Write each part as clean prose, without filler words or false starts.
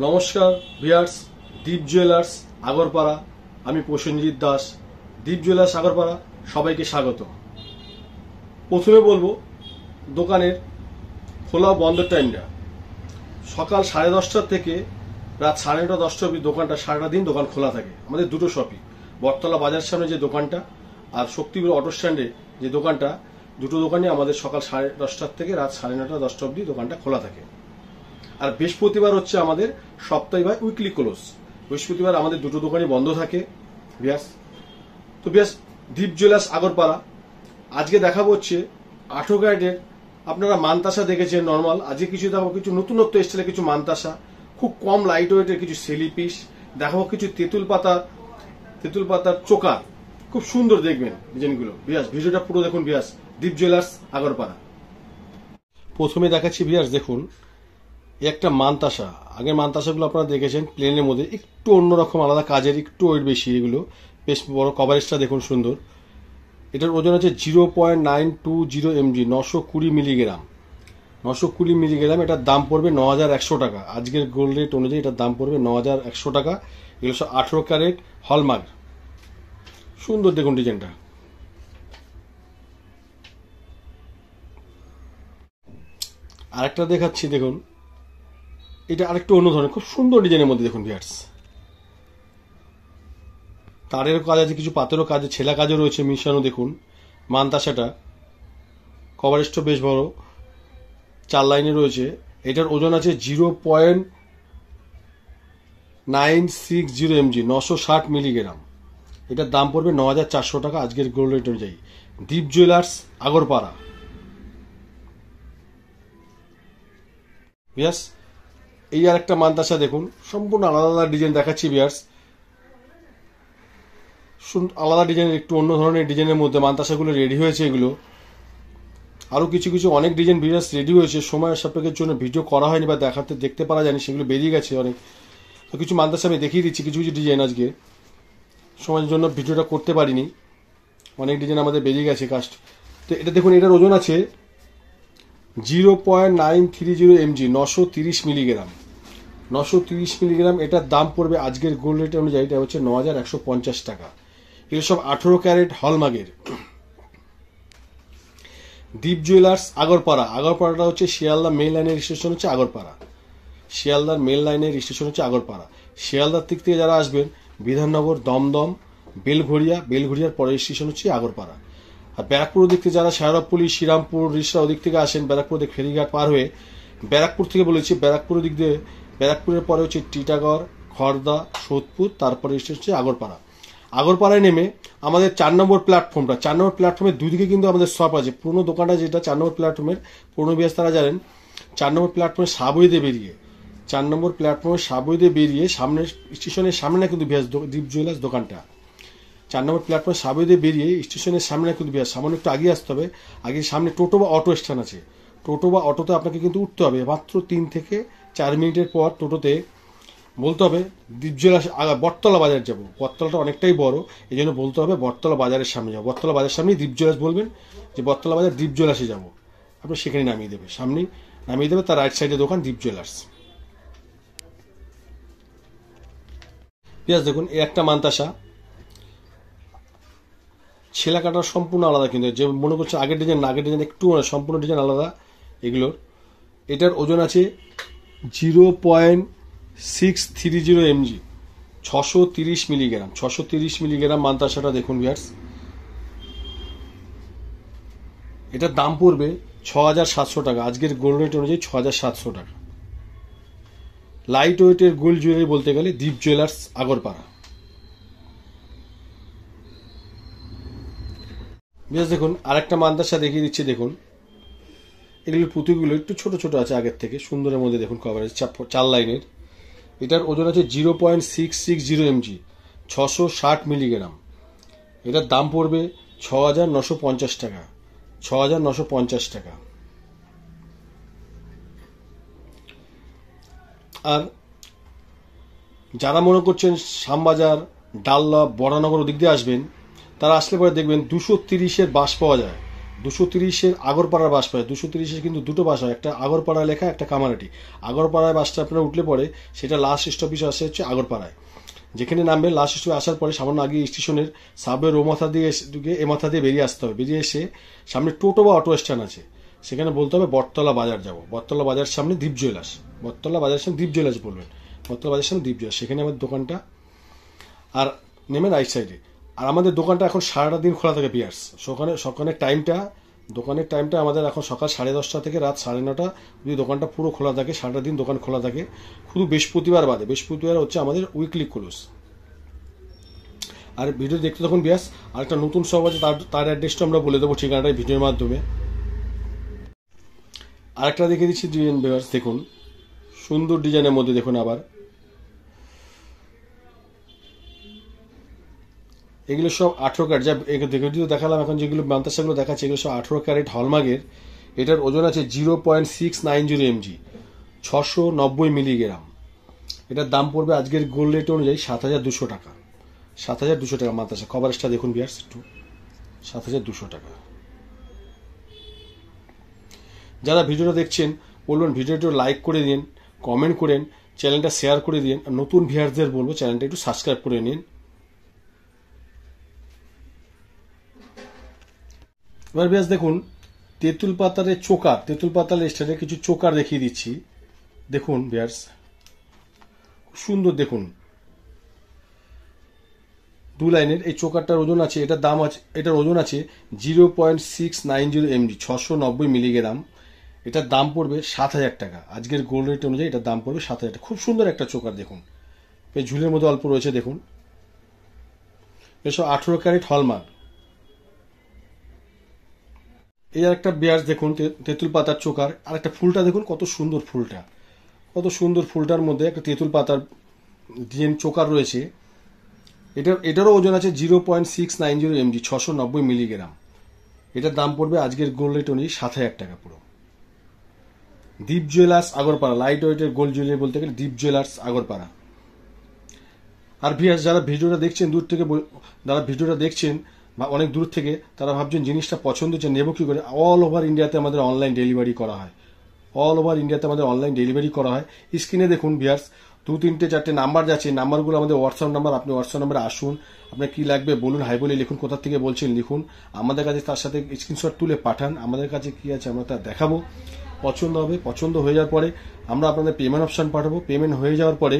নমস্কার ভিউয়ার্স, দীপ জুয়েলার্স আগরপাড়া। আমি প্রসেনজিৎ দাস, দীপ জুয়েলার্স আগরপাড়া। সবাইকে স্বাগত। প্রথমে বলবো দোকানের খোলা বন্ধের টাইমটা সকাল 10:30 থেকে রাত 9:30 10টা অবধি দোকানটা সারাটা দিন দোকান খোলা থাকে। আমাদের দুটো শপই, বটতলা বাজার সামনে যে দোকানটা আর শক্তিপুর অটো স্ট্যান্ডে যে দোকানটা, দুটো দোকানই আমাদের সকাল 10:30 থেকে রাত 9:30 10টা অবধি দোকানটা খোলা থাকে। আর বৃহস্পতিবার হচ্ছে আমাদের সপ্তাহে বা উইকলি ক্লোজ। বৃহস্পতিবার আমাদের দুটো দোকানই বন্ধ থাকে। তো দীপ জুয়েলার্স আগরপাড়া আজকে দেখাবো হচ্ছে 18 ক্যারেটের। আপনারা মানতাসা দেখেছেন নর্মাল, আজকে কিছু দেখাবো কিছু নতুনত্ব স্টাইলে কিছু মানতাসা, খুব কম লাইট ওয়েটের কিছু সেলি পিস দেখাবো, কিছু তেঁতুল পাতার চোকার, খুব সুন্দর দেখবেন ডিজাইনগুলো। ভিডিওটা পুরো দেখুন দীপ জুয়েলার্স আগরপাড়া। প্রথমে দেখাচ্ছি দেখুন একটা মানতাসা। আগের মানতাসাগুলো আপনারা দেখেছেন প্লেনের মধ্যে, একটু অন্যরকম আলাদা কাজের, একটু ওয়েট বেশি। এগুলো বেশ বড়, কভারেজটা দেখুন সুন্দর। এটার ওজন আছে 0.920 mg, 920 মিলিগ্রাম। 920 মিলিগ্রাম। এটার দাম পড়বে 9100 টাকা। আজকের গোল্ড রেট অনুযায়ী এটার দাম পড়বে 9100 টাকা। এগুলো সব 18 ক্যারেট হলমার্ক। সুন্দর দেখুন ডিজাইনটা। আরেকটা দেখাচ্ছি দেখুন, এটা আরেকটু অন্য ধরনের খুব সুন্দর ডিজাইনের মধ্যে দেখুন ভিউয়ার্স। তারেরও কাজ আছে, কিছু পাথরেরও কাজ, ছেলা কাজও রয়েছে মিশানো। দেখুন মানতাসাটা কভারেজটা বেশ বড়, 4 লাইনে রয়েছে। এটার ওজন আছে 0.960 mg, 960 মিলিগ্রাম। এটার দাম পড়বে 9400 টাকা আজকের গোল্ড রেট অনুযায়ী। দীপ জুয়েলার্স আগরপাড়া। এই আর একটা মানতাসা দেখুন, সম্পূর্ণ আলাদা আলাদা ডিজাইন দেখাচ্ছি ভিউয়ার্স। আলাদা ডিজাইনের, একটু অন্য ধরনের ডিজাইনের মধ্যে মানতাসাগুলো রেডি হয়েছে। এগুলো আরো কিছু অনেক ডিজাইন ভিউয়ার্স রেডি হয়েছে, সময়ের সাপেক্ষের জন্য ভিডিও করা হয়নি বা দেখতে পারা যায়নি, সেগুলো বেরিয়ে গেছে অনেক। তো কিছু মানতাসা আমি দেখিয়ে দিচ্ছি, কিছু ডিজাইন আজকে সময়ের জন্য ভিডিওটা করতে পারিনি। অনেক ডিজাইন আমাদের বেরিয়ে গেছে কাস্ট। তো এটা দেখুন, এটার ওজন আছে 0.930 mg, 930 মিলিগ্রাম। 930 মিলিগ্রাম। এটার দাম পড়বে আজকের গোল্ড রেট অনুযায়ী এটা হচ্ছে 9150 টাকা। এগুলো সব 18 ক্যারেট হলমার্কের। দীপ জুয়েলার্স আগরপাড়া। আগরপাড়াটা হচ্ছে শিয়ালদা মেল লাইনের স্টেশন হচ্ছে আগরপাড়া। শিয়ালদার মেল লাইনের স্টেশন হচ্ছে আগরপাড়া। শিয়ালদার দিক থেকে যারা আসবেন বিধাননগর, দমদম, বেলঘড়িয়ার পরের স্টেশন হচ্ছে আগরপাড়া। আর ব্যারাকপুর দিক থেকে যারা সায়রপুলি, শ্রীরামপুর, রিসরা ওদিক থেকে আসেন, ব্যারাকপুর দিক ফেরিঘাট পার হয়ে, ব্যারাকপুর থেকে বলেছি, ব্যারাকপুরের দিক দিয়ে, ব্যারাকপুরের পরে হচ্ছে টিটাগড়, খড়দা, সোদপুর, তারপরে স্টেশন হচ্ছে আগরপাড়া। আগরপাড়ায় নেমে আমাদের 4 নম্বর প্ল্যাটফর্মটা, 4 নম্বর প্ল্যাটফর্মের দুদিকে কিন্তু আমাদের শপ আছে। পুরোনো দোকানটা যেটা 4 নম্বর প্ল্যাটফর্মের, পুরোনো বিয়াস তারা জানেন, 4 নম্বর প্ল্যাটফর্মের সাবওয়েতে বেরিয়ে, 4 নম্বর প্ল্যাটফর্মের সাবওয়েতে বেরিয়ে সামনের স্টেশনের সামনে না কিন্তু দীপ জুয়েলার্স দোকানটা। 4 নম্বর প্ল্যাটফর্মের সাবওয়েতে বেরিয়ে স্টেশনের সামনে না কিন্তু সামান্য একটু আগে আসতে হবে। আগে সামনে টোটো বা অটো স্ট্যান্ড আছে। টোটো বা অটোতে আপনাকে কিন্তু উঠতে হবে। মাত্র 3 থেকে 4 মিনিটের পর টোটোতে বলতে হবে দীপ জুয়েলার্স বটতলা বাজার যাবো। বটতলাটা অনেকটাই বড়, এই জন্য বলতে হবে বটতলা বাজারের সামনে যাবো। বটতলা বাজারের সামনেই দীপ জুয়েলার্স বলবেন যে বটতলা বাজার দীপ জুয়েলার্সে যাবো, আপনি সেখানে নামিয়ে দেবে। সামনেই নামিয়ে দেবে, তার রাইট সাইডে দোকান দীপ জুয়েলার্স। দেখুন এই একটা মানতাসা, ছেলা কাটার সম্পূর্ণ আলাদা, কিন্তু যে মনে করছে আগের ডিজাইন একটু সম্পূর্ণ ডিজাইন আলাদা এগুলোর। এটার ওজন আছে 0.630 mg, 630 মিলিগ্রাম। 630 মিলিগ্রাম মানতাসাটা দেখুন ভিউয়ার্স। এটার দাম পড়বে 6700 টাকা আজকের গোল্ড রেট অনুযায়ী, 6700 টাকা। লাইট ওয়েটের গোল্ড জুয়েলারি বলতে গেলে দীপ জুয়েলার্স আগরপাড়া। দেখুন আরেকটা মানতাসা দেখিয়ে দিচ্ছি। দেখুন এগুলোর পুঁতিগুলো একটু ছোট ছোট আছে আগের থেকে, সুন্দরের মধ্যে দেখুন কভারেজ 4 লাইনের। এটার ওজন আছে 0.660 mg, 660 মিলিগ্রাম। এটার দাম পড়বে 6950 টাকা। 6950 টাকা। আর যারা মনে করছেন শ্যামবাজার, ডাল্লা, বড়ানগর ওদিক দিয়ে আসবেন, তারা আসলে পরে দেখবেন 230-এর বাস পাওয়া যায়। 230-এর আগরপাড়ার বাস পায়। 230-এর কিন্তু দুটো বাস হয়, একটা আগরপাড়া লেখা, একটা কামারহাটি। আগরপাড়ায় বাসটা আপনারা উঠলে পরে সেটা লাস্ট স্টপেজ আসে হচ্ছে আগরপাড়ায়। যেখানে নামবে লাস্ট স্টপেজ আসার পরে সামান্য আগে স্টেশনের সাবওয়ের ও মাথা দিয়ে এ মাথা দিয়ে বেরিয়ে আসতে হবে। বেরিয়ে এসে সামনে টোটো বা অটো স্ট্যান্ড আছে, সেখানে বলতে হবে বটতলা বাজার যাব। বটতলা বাজার সামনে দীপ জুয়েলার্স, বটতলা বাজারের সামনে দীপ জুয়েলার্স বলবেন, বটতলা বাজারের সামনে দীপ জুয়েলার্স, সেখানে আমাদের দোকানটা। আর নেমেন রাইট সাইডে। আর আমাদের দোকানটা এখন সারাটা দিন খোলা থাকে পিয়ার্স। দোকানের টাইমটা আমাদের এখন সকাল 10:30 থেকে রাত 9:30 অবধি দোকানটা পুরো খোলা থাকে, সারাটা দিন দোকান খোলা থাকে, শুধু বৃহস্পতিবার বাদে। বৃহস্পতিবার হচ্ছে আমাদের উইকলি ক্লোজ। আর ভিডিও দেখতে তখন বিয়াস আর একটা নতুন শপ আছে, তার অ্যাড্রেসটা আমরা বলে দেবো ঠিকানাটা ভিডিওর মাধ্যমে। আরেকটা দেখে দিচ্ছি ডিজাইন বিয়াস, দেখুন সুন্দর ডিজাইনের মধ্যে। দেখুন আবার এগুলো সব 18 ক্যারেট, যা দেখালাম এখন, যেগুলো মান্তাসাগুলো দেখাচ্ছে এগুলো সব 18 ক্যারেট হলমার্কের। এটার ওজন আছে 0.690 mg, 690 মিলিগ্রাম। এটার দাম পড়বে আজকের গোল্ড রেট অনুযায়ী 7,200 টাকা। 7,200 টাকা মান্তাসা। কভারেজটা দেখুন বিয়ার্স একটু, 7,200 টাকা। যারা ভিডিওটা দেখছেন বলবেন ভিডিওটা লাইক করে দিন, কমেন্ট করেন, চ্যানেলটা শেয়ার করে দিন। আর নতুন ভিউয়ারদের বলবো চ্যানেলটা একটু সাবস্ক্রাইব করে নিন। এবার বেশ দেখুন তেঁতুল পাতারের চোকার, তেঁতুল পাতার স্টাইলে কিছু চোকার দেখিয়ে দিচ্ছি। দেখুন বিয়ার্স খুব সুন্দর, দেখুন 2 লাইনের এই চোকারটার ওজন আছে, এটার দাম আছে, এটার ওজন আছে 0.690 mg, 690 মিলিগ্রাম। এটার দাম পড়বে 7,000 টাকা। আজকের গোল্ড রেট অনুযায়ী এটার দাম পড়বে 7,000 টাকা। খুব সুন্দর একটা চোকার, দেখুন এই ঝুলের মধ্যে অল্প রয়েছে। দেখুন এসব 18 ক্যারেট হলমার্ক। এই একটা বিয়ার্স দেখুন তেঁতুল পাতার চোকার। আর একটা ফুলটা দেখুন কত সুন্দর, ফুলটা কত সুন্দর। ফুলটার মধ্যে একটা তেঁতুল পাতার ডিজাইন চোকার রয়েছে। এটারও ওজন আছে 0.690 mg, 690 মিলিগ্রাম। এটার দাম পড়বে আজকের গোল্ড রেট অনুযায়ী 7,000 টাকা পুরো। দীপ জুয়েলার্স আগরপাড়া, লাইট ওয়েটের গোল্ড জুয়েলারি বলতে গেলে দীপ জুয়েলার্স আগরপাড়া। আর ভিউয়ার্স যারা ভিডিওটা দেখছেন দূর থেকে, যারা ভিডিওটা দেখছেন বা অনেক দূর থেকে, তারা ভাবছেন জিনিসটা পছন্দ হচ্ছে নেব কি করে। অল ওভার ইন্ডিয়াতে আমাদের অনলাইন ডেলিভারি করা হয়, অল ওভার ইন্ডিয়াতে আমাদের অনলাইন ডেলিভারি করা হয়। স্ক্রিনে দেখুন ভিউয়ার্স 2, 3, 4টে নাম্বার যাচ্ছে, নাম্বারগুলো আমাদের হোয়াটসঅ্যাপ নাম্বার। আপনি হোয়াটসঅ্যাপ নাম্বারে আসুন, আপনার কি লাগবে বলুন, হাই বলে লিখুন, কোথা থেকে বলছেন লিখুন, আমাদের কাছে তার সাথে স্ক্রিনশট তুলে পাঠান। আমাদের কাছে কি আছে আমরা তা দেখাবো। পছন্দ হবে, পছন্দ হয়ে যাওয়ার পরে আমরা আপনাদের পেমেন্ট অপশন পাঠাবো। পেমেন্ট হয়ে যাওয়ার পরে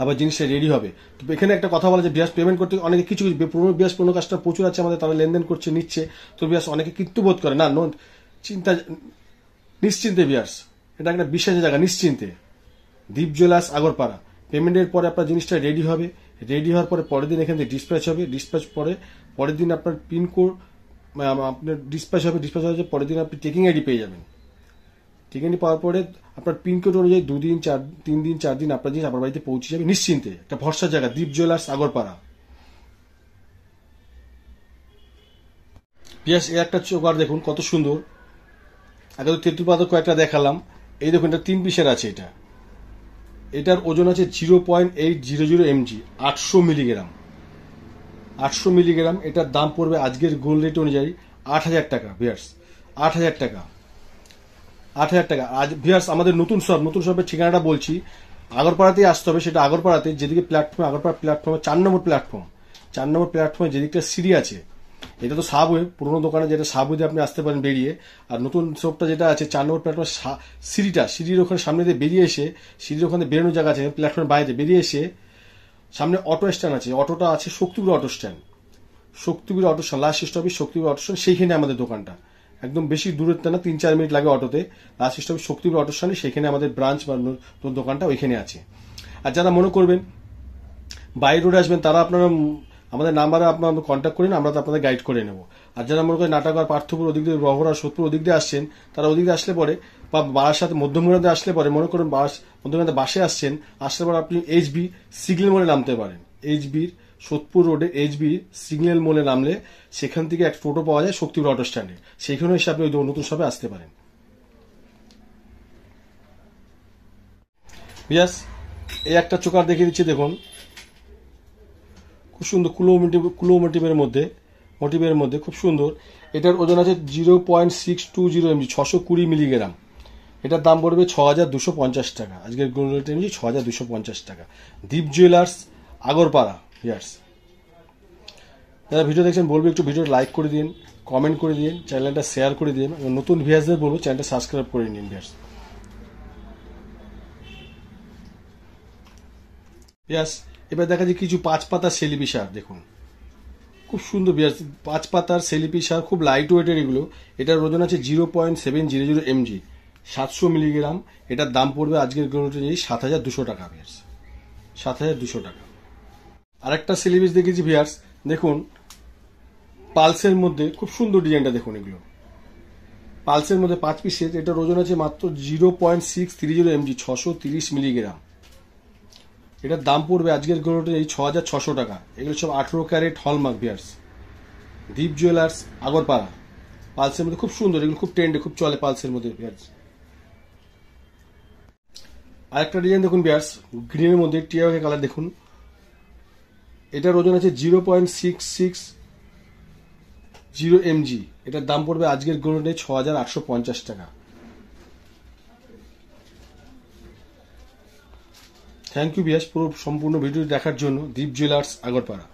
আবার জিনিসটা রেডি হবে। তো এখানে একটা কথা বলা যে বিয়াস পেমেন্ট করতে অনেকে কিছু বিয়াস পুরনো কাজটা প্রচুর আছে আমাদের, তারা লেনদেন করছে নিচ্ছে। তো বিয়াস অনেকে কিন্তু বোধ করে না, চিন্তা নিশ্চিন্তে বিয়াস, এটা একটা বিশ্বাসের জায়গা, নিশ্চিন্তে। দীপ জুয়েলার্স আগরপাড়া। পেমেন্টের পরে আপনার জিনিসটা রেডি হবে, রেডি হওয়ার পরে পরের দিন এখান থেকে ডিসপ্যাচ হবে, ডিসপ্যাচ পরে পরের দিন আপনার পিনকোড আপনার ডিসপ্যাচ হবে, ডিসপ্যাচ হয়ে পরের দিন আপনি টেকিং আইডি পেয়ে যাবেন। টেকিং আইডি পাওয়ার পরে আপনার পিনকোড অনুযায়ী 2 দিন 3 দিন 4 দিন আপনার জিনিস আপনার বাড়িতে পৌঁছে যাবে নিশ্চিন্তে। একটা ভরসার জায়গা দীপ জুয়েলার্স আগরপাড়া। পিয়াস এই একটা চোকার দেখুন কত সুন্দর। আগে তো তেঁতুল পাতা কয়েকটা দেখালাম, এই দেখুন এটা 3 পিসের আছে। এটার ওজন আছে 0.800 mg, 800 মিলিগ্রাম। 800 মিলিগ্রাম। এটার দাম পড়বে আজকের গোল্ড রেট অনুযায়ী 8,000 টাকা ভিউয়ার্স, 8,000 টাকা, 8,000 টাকা। আজ ভিউয়ার্স আমাদের নতুন শপের ঠিকানাটা বলছি, আগরপাড়াতেই আসতে হবে। সেটা আগরপাড়াতে যেদিকে প্ল্যাটফর্ম, আগরপাড়া প্ল্যাটফর্মে 4 নম্বর প্ল্যাটফর্মে যেদিকটা সিঁড়ি আছে, এটা তো সাবওয়ে, পুরোনো দোকানে যেটা সাবওয়েতে আপনি আসতে পারেন বেরিয়ে। আর নতুন শপটা যেটা আছে 4 নম্বর প্ল্যাটফর্ম, সিঁড়ির ওখানে সামনে দিয়ে বেরিয়ে এসে, সিঁড়ির ওখানে বেরোনোর জায়গা আছে, প্ল্যাটফর্মের বাইরে বেরিয়ে এসে সামনে অটো স্ট্যান্ড আছে, অটোটা আছে Shaktipur auto stand, last stoppage Shaktipur auto stand, সেইখানে আমাদের দোকানটা। একদম বেশি দূরত্ব না, 3-4 মিনিট লাগে অটোতে। Last stoppage Shaktipur auto stand, সেখানে আমাদের ব্রাঞ্চ বা দোকানটা ওইখানে আছে। আর যারা মনে করবেন বাই রোডে আসবেন, তারা আপনারা আমাদের নাম্বারে আপনারা কন্ট্যাক্ট করেন, আমরা তো আপনাদের গাইড করে নেব। আর যারা মনে করেন নাটাগড়, পার্থপুর, ওদিক দিয়ে রহরা, সোদপুর ওদিক দিয়ে আসছেন, তারা ওদিক দিয়ে আসলে পরে বা বারাসাত মধ্যমগ্রামে আসলে পরে, মনে করেন মধ্যমগ্রামে বাসে আসছেন, আসলে পরে আপনি HB সিগন্যাল মোড়ে নামতে পারেন। HBর সোদপুর রোডে HB সিগন্যাল মোড়ে নামলে সেখান থেকে এক টোটো পাওয়া যায় শক্তিপুর অটো স্ট্যান্ডে, সেইখানে এসে আপনি ওই নতুন শপে আসতে পারেন। বিয়াস এই একটা চোকার দেখিয়ে দিচ্ছি, দেখুন খুব সুন্দর কুলো মোটিভের মধ্যে মোটিভের মধ্যে, খুব সুন্দর। এটার ওজন আছে 0.620 mg, 620 মিলিগ্রাম। এটার দাম পড়বে 6250 টাকা। আজকের গোল্ড রেট এমজি 6250 টাকা। দীপ জুয়েলার্স, আগরপাড়া। ভিউয়ার্স, যারা ভিডিও দেখছেন বলবো একটু ভিডিও লাইক করে দিন, কমেন্ট করে দিন, চ্যানেলটা শেয়ার করে দিন, এবং নতুন ভিউয়ার্সদের বলবো চ্যানেলটা সাবস্ক্রাইব করে নিন। ভিউয়ার্স, এবার দেখা যায় কিছু 5 পাতার সেলিপি সার। দেখুন খুব সুন্দর ভিউয়ার্স, 5 পাতার সেলিপি সার, খুব লাইট ওয়েটের এগুলো। এটার ওজন আছে 0.700 mg, 700 মিলিগ্রাম। এটার দাম পড়বে আজকের গোল্ড রেট 7200 টাকা। ভিউয়ার্স, 7200 টাকা। আরেকটা সেলিপিস দেখেছি ভিউয়ার্স, দেখুন পালসের মধ্যে খুব সুন্দর ডিজাইনটা দেখুন। এগুলো পালসের মধ্যে 5 পিসের। এটার ওজন আছে মাত্র 0.630 mg, 630 মিলিগ্রাম। এটার দাম পড়বে আজকের গোল্ড রেট 6600 টাকা। এগুলো সব 18 ক্যারেট হলমার্ক। ভিউয়ার্স, দীপ জুয়েলার্স, আগরপাড়া। পালসের মধ্যে খুব সুন্দর, এগুলো খুব ট্রেন্ডে, খুব চলে পালসের মধ্যে। ভিউয়ার্স, আরেকটা ডিজাইন দেখুন ভিউয়ার্স, গ্রিনের মধ্যে টিয়া কালার দেখুন। এটার ওজন আছে 0.660 mg। এটার দাম পড়বে আজকের গোল্ড রেট 6850 টাকা। থ্যাংক ইউ ভিউয়ার্স পুরো সম্পূর্ণ ভিডিও দেখার জন্য। দীপ জুয়েলার্স, আগরপাড়া।